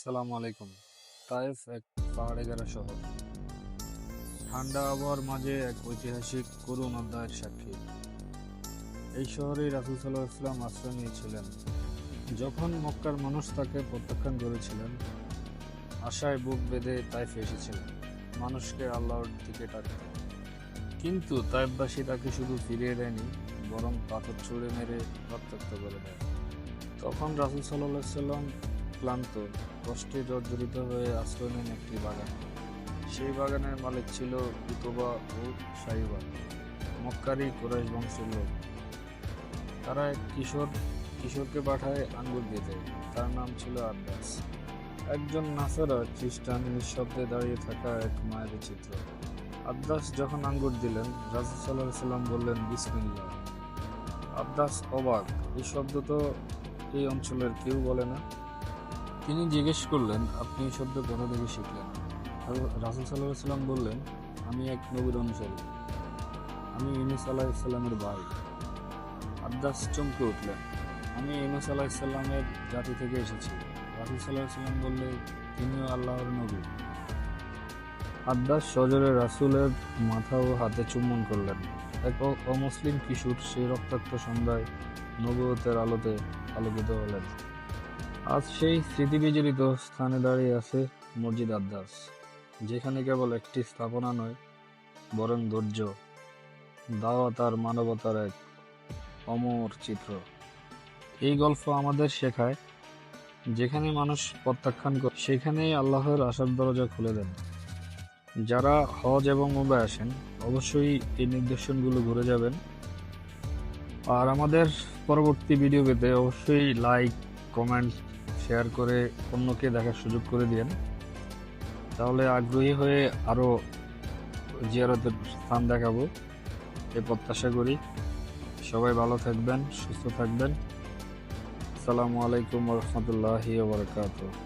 সালাম আলাইকুম। তায়েফ এক পাহাড়ে ঘেরা শহর, ঠান্ডা আবহাওয়ার মাঝে এক ঐতিহাসিক করুণ অধ্যায়ের সাক্ষী। এই শহরেই রাসূল সাল্লাল্লাহু আলাইহি ওয়াসাল্লাম আশ্রয় নিয়েছিলেন যখন মক্কার মানুষ তাকে প্রত্যাখ্যান করেছিলেন। আশায় বুক বেঁধে তায়েফে এসেছিলেন মানুষকে আল্লাহর দিকে ডাকতে। কিন্তু তায়েফবাসী তাকে শুধু ফিরিয়ে দেয়নি, বরং পাথর ছুঁড়ে মেরে রক্তাক্ত করে দেয়। তখন রাসূল সাল্লাল্লাহু আলাইহি ওয়াসাল্লাম ক্লান্ত, কষ্টে জর্জরিত হয়ে আশ্রয় নেন একটি বাগানে। সেই বাগানের মালিক ছিল উতবা ও সাইবা, মক্কারি কুরাইশ বংশের লোক। তারা এক কিশোরকে পাঠায় আঙ্গুর দিতে। তার নাম ছিল আব্বাস, একজন নাসারা খ্রিস্টান নিঃশব্দে দাঁড়িয়ে থাকা এক মায়ের চিত্র। আব্বাস যখন আঙ্গুর দিলেন, রাসূল সাল্লাল্লাহু আলাইহি ওয়াসাল্লাম বললেন, বিসমিল্লাহ। আব্বাস অবাক, এই শব্দ তো এই অঞ্চলের কেউ বলে না। তিনি জিজ্ঞেস করলেন, আপনি এই শব্দ কোথা থেকে শিখলেন? রাসূল সাল্লাল্লাহু আলাইহি ওয়াসাল্লাম বললেন, আমি এক নবীর অনুসারী, আমি ইউনূস আলাইহিস সালামের ভাই। আব্বাস চমকে উঠলেন, আমি ইউনূস আলাইহিস সালামের জাতি থেকে এসেছি। রাসূল সাল্লাল্লাহু আলাইহি ওয়াসাল্লাম বললেন, তিনিও আল্লাহর নবী। আব্বাস সজোরে রাসূলের মাথা ও হাতে চুম্বন করলেন। এক অমুসলিম কিশোর সেই রক্তাক্ত সন্ধ্যায় নবুয়তের আলোতে আলোকিত হলেন। আজ সেই স্মৃতিবিজড়িত স্থানে দাঁড়িয়ে আছে মসজিদ আব্বাস, যেখানে কেবল একটি স্থাপনা নয়, বরং ধৈর্য, দাওয়াত আর মানবতার এক অমর চিত্র। এই গল্প আমাদের শেখায়, যেখানে মানুষ প্রত্যাখ্যান করে, সেখানেই আল্লাহর আশার দরজা খুলে দেন। যারা হজ এবং উমরায় আসেন, অবশ্যই এই নির্দেশনগুলো ঘুরে যাবেন। আর আমাদের পরবর্তী ভিডিও পেতে অবশ্যই লাইক, কমেন্ট, শেয়ার করে অন্যকে দেখার সুযোগ করে দিন। তাহলে আগ্রহী হয়ে আরও জিয়ারতের স্থান দেখাবো, এই প্রত্যাশা করি। সবাই ভালো থাকবেন, সুস্থ থাকবেন। আসসালামু আলাইকুম ওয়া রাহমাতুল্লাহি ওয়া বারাকাতুহু।